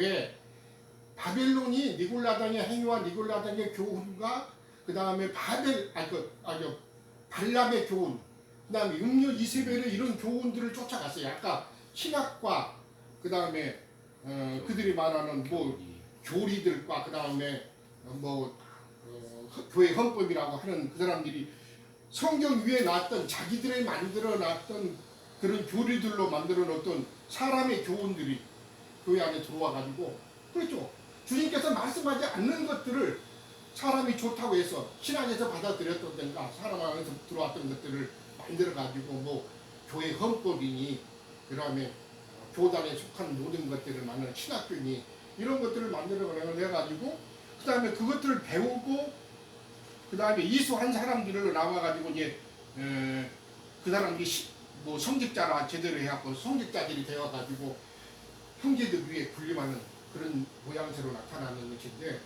왜? 바벨론이 니골라당의 행위와 니골라당의 교훈과 그 다음에 발람의 교훈, 그 다음에 음료 이세벨의 이런 교훈들을 쫓아갔어요. 아까 신학과 그 다음에 그들이 말하는 뭐 교리들과 그 다음에 교회 헌법이라고 하는 그 사람들이 성경 위에 놨던 자기들이 만들어 놨던 그런 교리들로 만들어 놓던 사람의 교훈들이 교회 안에 들어와 가지고 그렇죠. 주님께서 말씀하지 않는 것들을 사람이 좋다고 해서 신앙에서 받아들였던가 사람 안에서 들어왔던 것들을 만들어 가지고 뭐 교회 헌법이니 그 다음에 교단에 속한 모든 것들을 만드는 신학교니 이런 것들을 만들어 내가지고 그 다음에 그것들을 배우고 그 다음에 이수한 사람들을 나와가지고 이제 그 사람들이 뭐 성직자라 제대로 해갖고 성직자들이 되어가지고 형제들 위에 군림하는 그런 모양새로 나타나는 것인데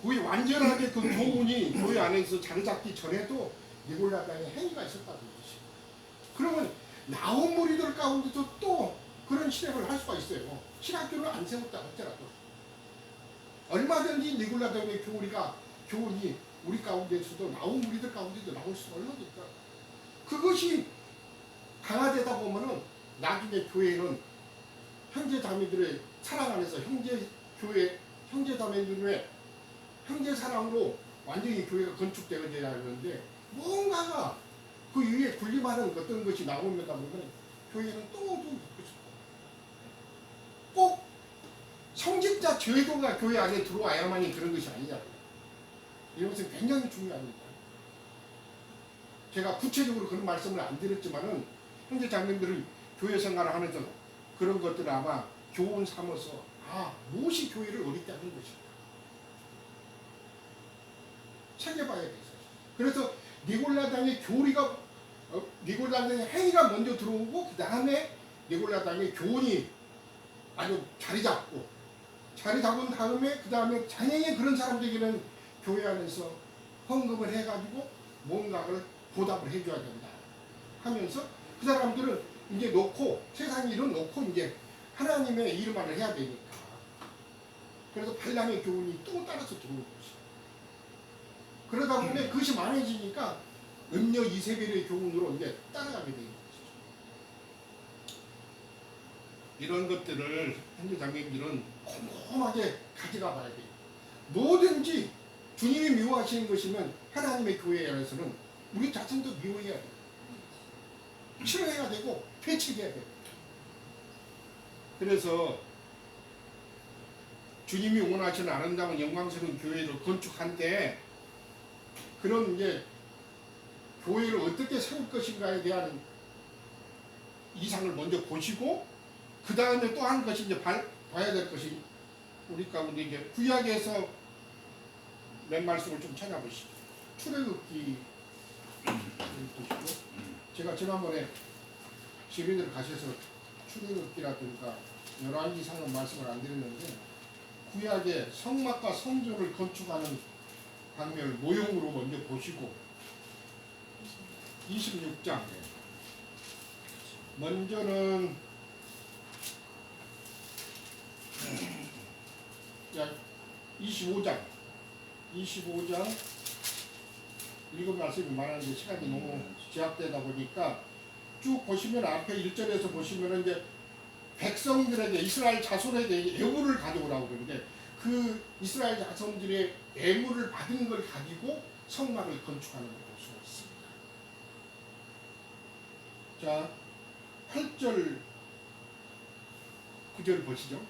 거의 완전하게 그 교훈이 교회 안에서 자리 잡기 전에도 니골라당의 행위가 있었다는 것이죠. 그러면 나온 무리들 가운데서 또 그런 실행을 할 수가 있어요. 신학교를 안 세웠다 할지라도 얼마든지 니골라당의 교훈이 우리 가운데서도 나온 무리들 가운데도 나올 수가 있다. 그것이 강화되다 보면은 나중에 교회는 형제 자매들의 사랑 안에서 형제 자매들의 형제 사랑으로 완전히 교회가 건축되어야 하는데 뭔가가 그 위에 군림하는 어떤 것이 나오면다 보면 교회는 꼭 성직자 제도가 교회 안에 들어와야만이 그런 것이 아니냐. 이것은 굉장히 중요합니다. 제가 구체적으로 그런 말씀을 안 드렸지만은 형제 자매들은 교회 생활을 하면서 그런 것들을 아마 교훈 삼아서 무엇이 교회를 어렵게 하는 것인가 챙겨봐야 돼요. 그래서 니골라당의 니골라당의 행위가 먼저 들어오고 그 다음에 니골라당의 교훈이 아주 자리 잡은 다음에 그 다음에 당연히 그런 사람들에게는 교회 안에서 헌금을 해가지고 뭔가를 보답을 해줘야 된다 하면서 그 사람들은 이제 세상 일은 놓고 이제 하나님의 일만을 해야 되니까 그래서 발람의 교훈이 또 따라서 들어오는 것이죠. 그러다 보면 그것이 많아지니까 음녀 이세벨의 교훈으로 이제 따라가게 되는 것이죠. 이런 것들을 형제 자매들은 꼼꼼하게 가져가 봐야 돼요. 뭐든지 주님이 미워하시는 것이면 하나님의 교회 안에서는 우리 자신도 미워해야 돼요. 싫어해야 되고 퇴치해야 돼요. 그래서 주님이 원하시는 아름다운 영광스러운 교회를 건축한데 그런 이제 교회를 어떻게 세울 것인가에 대한 이상을 먼저 보시고 그 다음에 또 한 것이 이제 봐야 될 것이 우리 가운데 이제 구약에서 몇 말씀을 좀 찾아보시죠. 출애굽기 보시고 제가 지난번에 시민들 가셔서 출애굽기라든가 열왕기상은 말씀을 안 드렸는데 구약의 성막과 성전을 건축하는 장면을 모형으로 먼저 보시고 26장 먼저는 25장 읽은 말씀이 많은데 시간이 너무 제약되다 보니까 쭉 보시면 앞에 1절에서 보시면 이제 백성들에게 이스라엘 자손에게 애물을 가져오라고 그러는데 그 이스라엘 자손들의 애물을 받은 걸 가지고 성막을 건축하는 걸 볼 수가 있습니다. 자, 8절 9절 보시죠.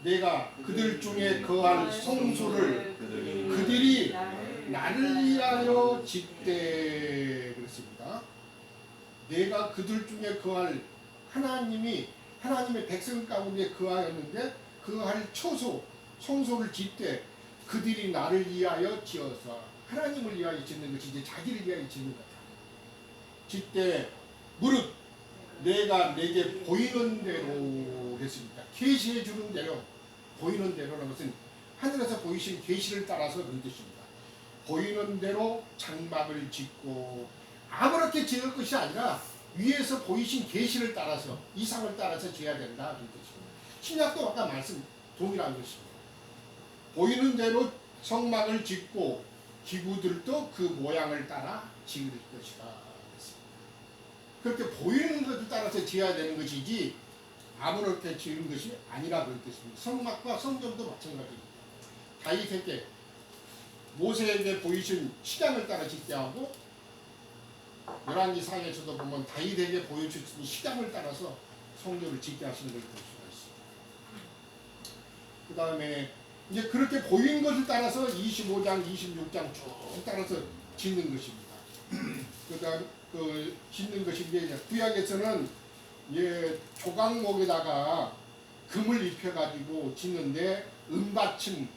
내가 그들 중에 거할 성소를 그들이 나를 위하여 짓되 그랬습니다. 내가 그들 중에 거할 하나님의 백성 가운데 거하였는데 거할 성소를 짓되 그들이 나를 위하여 지어서 하나님을 위하여 짓는 것이 이제 자기를 위하여 짓는 거다. 짓되 무릇 내가 내게 보이는 대로 했습니다. 계시해 주는 대로 보이는 대로라는 것은 하늘에서 보이신 계시를 따라서 그런 뜻입니다. 보이는 대로 장막을 짓고 아무렇게 지을 것이 아니라 위에서 보이신 계시를 따라서 이상을 따라서 지어야 된다 그런 뜻입니다. 신약도 아까 동일한 것입니다. 보이는 대로 성막을 짓고 기구들도 그 모양을 따라 지을 것이다. 그렇게 보이는 것을 따라서 지어야 되는 것이지 아무렇게 지은 것이 아니라 그런 뜻입니다. 성막과 성전도 마찬가지입니다. 다윗에게 모세에게 보이신 식양을 따라 짓게 하고 열왕기상에서도 보면 다윗에게 보여주신 식양을 따라서 성전을 짓게 하시는 걸 볼 수가 있습니다. 그 다음에 이제 그렇게 보이는 것을 따라서 25장, 26장 쭉 따라서 짓는 것입니다. 그 다음 짓는 것인데 구약에서는 조각목에다가 금을 입혀가지고 짓는데 받침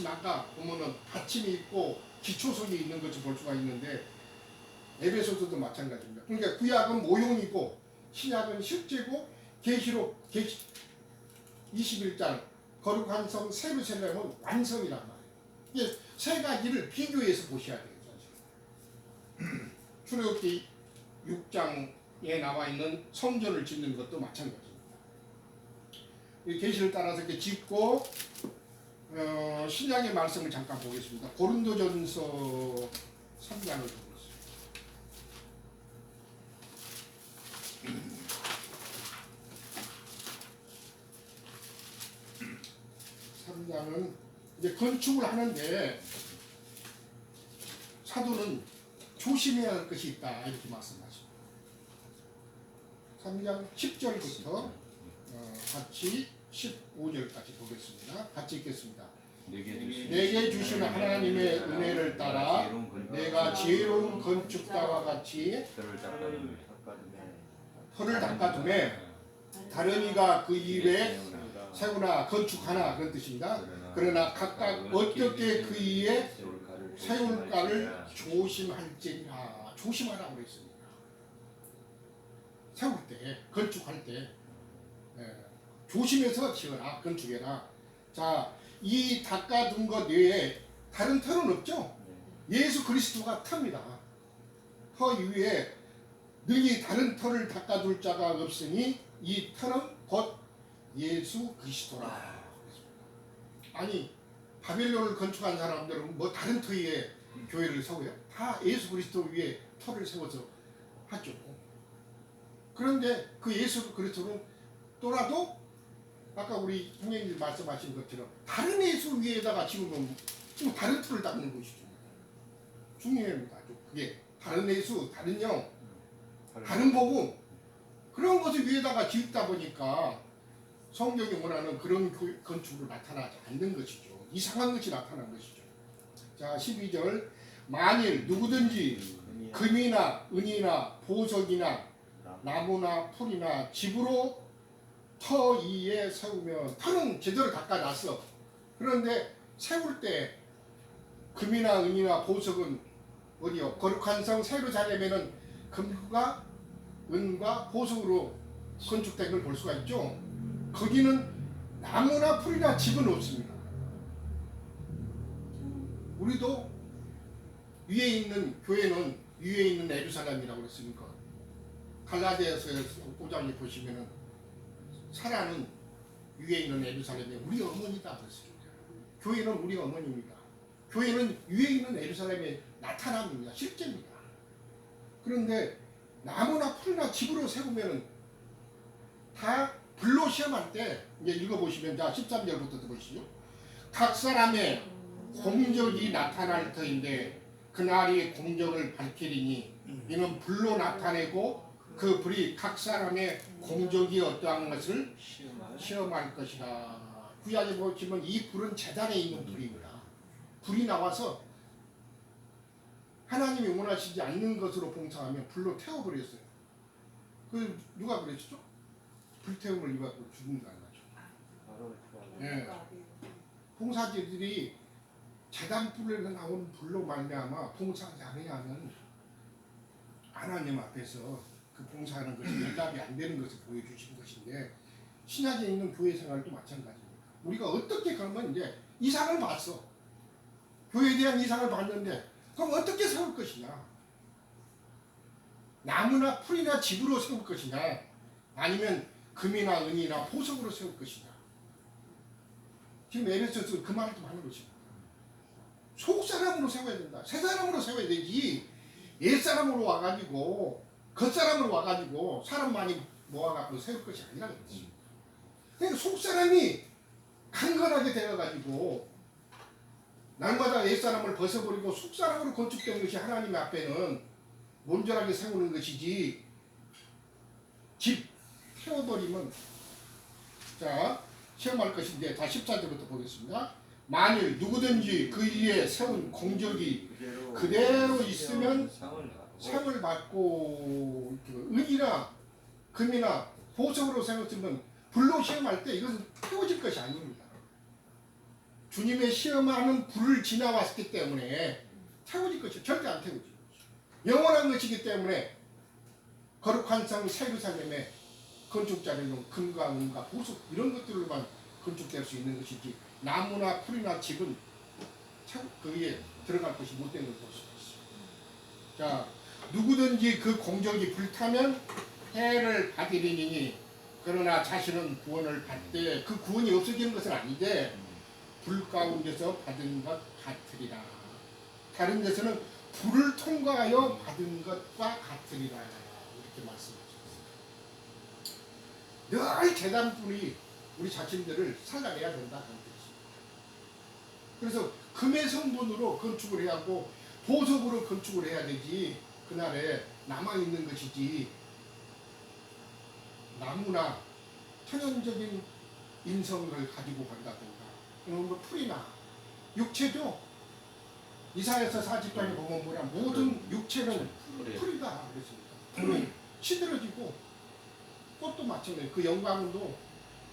아까 보면은 받침이 있고 기초석이 있는 것을 볼 수가 있는데 에베소서도 마찬가지입니다. 그러니까 구약은 모형이고 신약은 실제고 계시록 21장 거룩한 성 세르살렘은 완성이란 말이에요. 이게 세 가지를 비교해서 보셔야 돼요. 사실. 출애굽기 6장에 나와 있는 성전을 짓는 것도 마찬가지입니다. 이 계시를 따라서 이렇게 짓고 신약의 말씀을 잠깐 보겠습니다. 고린도전서 3장을 보겠습니다. 3장은 이제 건축을 하는데 사도는 조심해야 할 것이 있다 이렇게 말씀하십니다. 3장 10절부터 같이 15절까지 보겠습니다. 같이 읽겠습니다. 내게 주신 하나님의 은혜를 따라 내가 지혜로운 건축가와 같이 터를 닦아두매 다른 이가 그 일에 세우나 건축하나 그런 뜻입니다. 그러나 각각 어떻게 그 이에 세울까를 조심할지니라. 조심하라고 그랬습니다. 세울 때, 건축할 때 조심해서 지어라, 건축해라. 자, 이 닦아둔 것 외에 다른 터는 없죠? 예수 그리스도가 터입니다. 터 위에 능히 다른 터를 닦아둘 자가 없으니 이 터는 곧 예수 그리스도라. 아니 바벨론을 건축한 사람들은 뭐 다른 터 위에 교회를 세워요? 다 예수 그리스도 위에 터를 세워서 하죠. 그런데 그 예수 그리스도는 또라도 아까 우리 형님이 말씀하신 것처럼 다른 예수 위에다가 지으면 다른 터를 닦는 것이죠. 중요합니다. 그게 다른 예수, 다른 영, 다른 복음 그런 것을 위에다가 짓다 보니까 성경이 원하는 그런 건축으로 나타나지 않는 것이죠. 이상한 것이 나타난 것이죠. 자, 12절 만일 누구든지 금이나 은이나 보석이나 나무나 풀이나 집으로 터 위에 세우면 터는 제대로 닦아놨어. 그런데 세울 때 금이나 은이나 보석은 어디요? 거룩한 성 세르살렘에는 금과 은과 보석으로 건축된 걸 볼 수가 있죠. 거기는 나무나 풀이나 집은 없습니다. 우리도 위에 있는 교회는 위에 있는 예루살렘이라고 그랬으니까 갈라디아서 5장에 보시면은 사라는 위에 있는 예루살렘이 우리 어머니다 그랬습니다. 교회는 우리 어머니입니다. 교회는 위에 있는 예루살렘의 나타남입니다. 실제입니다. 그런데 나무나 풀이나 집으로 세우면은 다 불로 시험할 때 이제 읽어보시면 자 13절부터 보시죠. 각 사람의 공적이 나타날 터인데 그날이 공적을 밝히리니 이는 불로 나타내고 그 불이 각 사람의 공적이 어떠한 것을 시험할 것이다. 구약에 보시면 이 불은 제단에 있는 불입니다. 불이 나와서 하나님이 원하시지 않는 것으로 봉사하면 불로 태워버렸어요. 그 누가 그랬죠? 불태움을 입었고 죽는다는 거죠. 네. 봉사자들이 제단불에서 나오는 불로 말미암아 봉사하지 않으면 하나님 앞에서 그 봉사하는 것이 연락이 안 되는 것을 보여주신 것인데 신약에 있는 교회 생활도 마찬가지입니다. 우리가 어떻게 그러면 이제 이상을 봤어. 교회에 대한 이상을 봤는데 그럼 어떻게 세울 것이냐? 나무나 풀이나 집으로 세울 것이냐? 아니면 금이나 은이나 보석으로 세울 것이냐? 지금 에베소서 그 말도 하는 것입니다. 속 사람으로 세워야 된다. 새 사람으로 세워야 되지. 옛 사람으로 와가지고 겉 사람으로 와가지고 사람 많이 모아갖고 세울 것이 아니라는 거지. 그러니까 속 사람이 강건하게 되어가지고 날마다 옛 사람을 벗어버리고 속 사람으로 건축된 것이 하나님 앞에는 온전하게 세우는 것이지. 집 태워버리면 자 시험할 것인데 다 14절부터 보겠습니다. 만일 누구든지 그 위에 세운 공적이 그대로 있으면 상을 받고 은이나 금이나 보석으로 세웠으면 불로 시험할 때 이것은 태워질 것이 아닙니다. 주님의 시험하는 불을 지나왔기 때문에 태워질 것이 절대 안 태워지죠. 영원한 것이기 때문에 거룩한 성 예루살렘의 건축자료는 금과 은과 보석 이런 것들로만 건축될 수 있는 것이지 나무나 풀이나 집은 거기에 들어갈 것이 못 되는 볼 수가 있어요. 자, 누구든지 그 공적이 불타면 해를 받으리니 그러나 자신은 구원을 받되 그 구원이 없어지는 것은 아닌데 불 가운데서 받은 것 같으리라. 다른 데서는 불을 통과하여 받은 것과 같으리라 이렇게 말씀하셨습니다. 늘 재단불이 우리 자신들을 살려내야 된다. 그래서 금의 성분으로 건축을 해야 하고 보석으로 건축을 해야 되지 그날에 남아있는 것이지 나무나 천연적인 인성을 가지고 간다든가 뭐 풀이나 육체죠. 이사야서 40장에 보면 뭐냐 모든 육체는 풀이다 그랬습니다. 풀은 시들어지고 꽃도 마찬가지예요. 그 영광도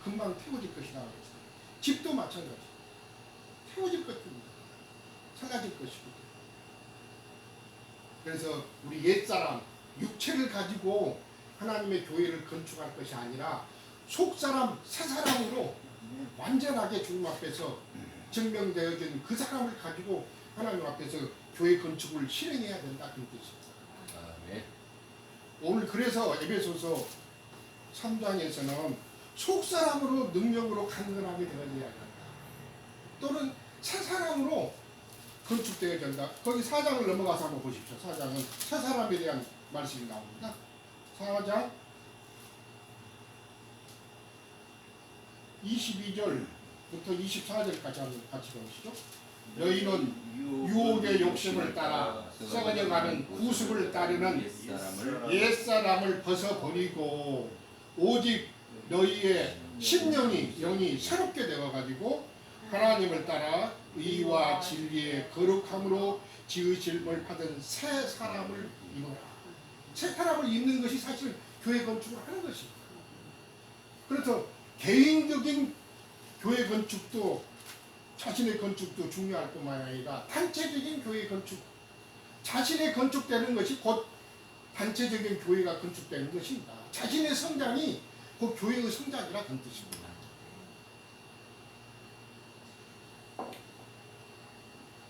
금방 태워질 것이다 그랬어요. 집도 마찬가지. 태워질 것입니다. 사라질 것이고. 그래서 우리 옛사람 육체를 가지고 하나님의 교회를 건축할 것이 아니라 속사람 새사람으로 완전하게 주님 앞에서 증명되어진 그 사람을 가지고 하나님 앞에서 교회 건축을 실행해야 된다 그 뜻입니다. 네. 오늘 그래서 에베소서 3장에서는 속사람으로 능력으로 강건하게 되어야 한다. 또는 새사람으로 건축되어야 된다. 거기 4장을 넘어가서 한번 보십시오. 4장은 새사람에 대한 말씀이 나옵니다. 4장 22절부터 24절까지 한번 같이 보시죠. 너희는 유혹의 욕심을 따라 썩어져가는 구습을 따르는 옛사람을 벗어버리고 오직 너희의 심령이 영이 새롭게 되어가지고 하나님을 따라 의와 진리의 거룩함으로 지으심을 받은 새 사람을 입어라. 새 사람을 입는 것이 사실 교회 건축을 하는 것입니다. 그래서 개인적인 교회 건축도 자신의 건축도 중요할 뿐만 아니라 단체적인 교회 건축 자신의 건축되는 것이 곧 단체적인 교회가 건축되는 것입니다. 자신의 성장이 곧 교회의 성장이라 그런 뜻입니다.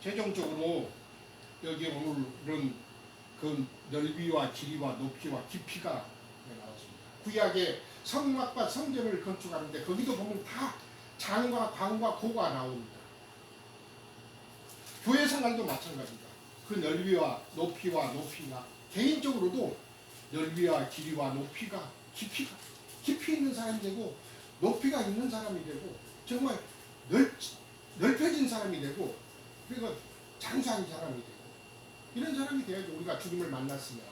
최종적으로 여기 오늘은 그 넓이와 길이와 높이와 깊이가 나왔습니다. 구약의 성막과 성전을 건축하는데 거기도 보면 다 장과 광과 고가 나옵니다. 교회 생활도 마찬가지입니다. 그 넓이와 높이가 개인적으로도 넓이와 길이와 높이가 깊이 있는 사람이 되고 높이가 있는 사람이 되고 정말 넓혀진 사람이 되고 그리고 장수한 사람이 되고 이런 사람이 돼야지 우리가 주님을 만났으면.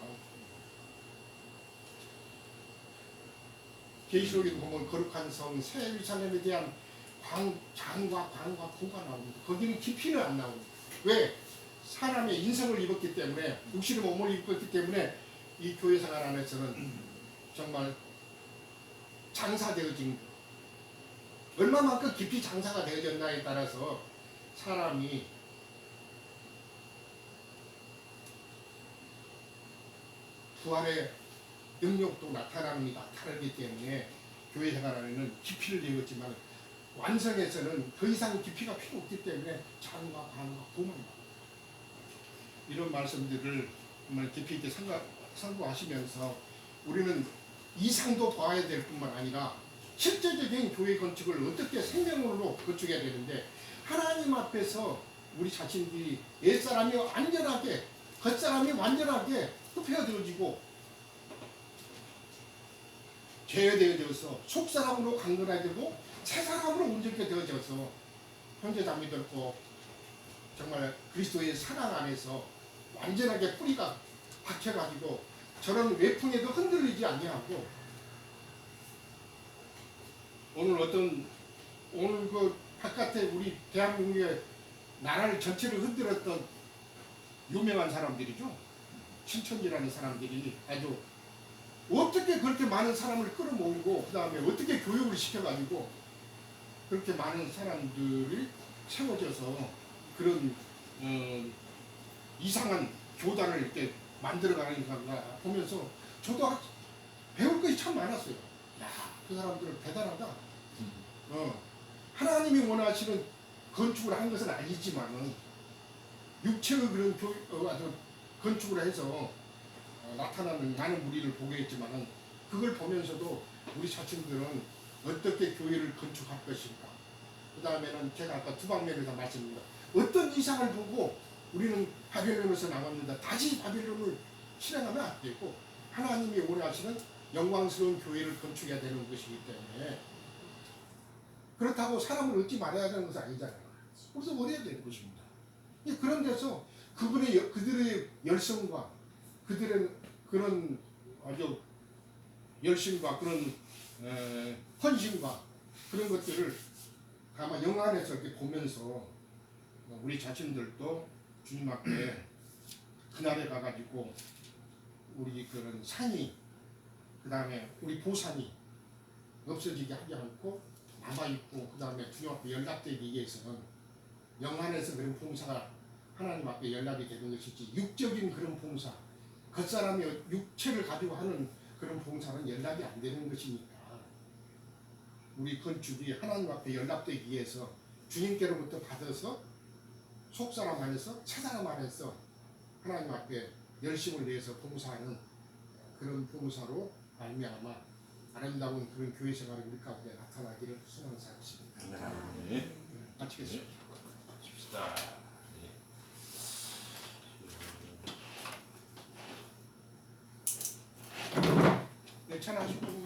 계시록에도 보면 거룩한 성 새 예루살렘에 대한 장과 광과 고가 나옵니다. 거기는 깊이는 안 나옵니다. 왜? 사람의 인성을 입었기 때문에 육신의 몸을 입었기 때문에 이 교회 생활 안에서는 정말 장사되어진 얼마만큼 깊이 장사가 되어졌나에 따라서 사람이 부활의 능력도 나타납니다. 다르기 때문에 교회 생활 안에는 깊이를 내었지만 완성에서는 더 이상 깊이가 필요 없기 때문에 장과 광과 고만 이런 말씀들을 정말 깊이 있게 상고하시면서 우리는 이상도 봐야 될 뿐만 아니라 실제적인 교회 건축을 어떻게 생명으로 건축해야 되는데 하나님 앞에서 우리 자신들이 옛사람이 완전하게 겉사람이 완전하게 흡혀져지고 제어되어져서 속사람으로 강건해지고 새사람으로 온전케 되어져서 형제자매들고 정말 그리스도의 사랑 안에서 완전하게 뿌리가 박혀가지고 저런 외풍에도 흔들리지 아니하고 오늘 그 바깥에 우리 대한민국의 나라를 전체를 흔들었던 유명한 사람들이죠. 신천지라는 사람들이 아주 어떻게 그렇게 많은 사람을 끌어모으고 그 다음에 어떻게 교육을 시켜가지고 그렇게 많은 사람들이 세워져서 그런 이상한 교단을 이렇게 만들어가는가 보면서 저도 배울 것이 참 많았어요. 야, 그 사람들은 대단하다. 하나님이 원하시는 건축을 한 것은 아니지만은 육체의 그런 건축을 해서 나타나는 많은 무리를 보게 했지만은 그걸 보면서도 우리 자신들은 어떻게 교회를 건축할 것인가. 그 다음에는 제가 아까 두 방면에서 말씀드립니다. 어떤 이상을 보고 우리는 바벨론에서 나왔는데 다시 바벨론을 실행하면 안 되고 하나님이 원하시는 영광스러운 교회를 건축해야 되는 것이기 때문에 그렇다고 사람을 얻지 말아야 하는 것은 아니잖아요. 그래서 어려야 되는 것입니다. 그런 데서 그들의 열성과 그들의 그런 아주 열심과 그런 헌신과 그런 것들을 아마 영안에서 이렇게 보면서 우리 자신들도 주님 앞에 그날에 가가지고 우리 그런 산이 그 다음에 우리 보산이 없어지게 하지 않고 남아있고 그 다음에 주님 앞에 연락되기 위해서는 영안에서 그런 봉사가 하나님 앞에 연락이 되는 것이지 육적인 그런 봉사 겉사람의 육체를 가지고 하는 그런 봉사는 연락이 안 되는 것이니까 우리 건축이 하나님 앞에 연락되기 위해서 주님께로부터 받아서 속사람 안에서 새사람 안에서 하나님 앞에 열심을 내서 봉사하는 그런 봉사로 말미암아 아름다운 그런 교회 생활이 우리 가운데 나타나기를 소망하는 사람입니다. 네. 마치겠습니다. 마칩시다. 네, 찬하시고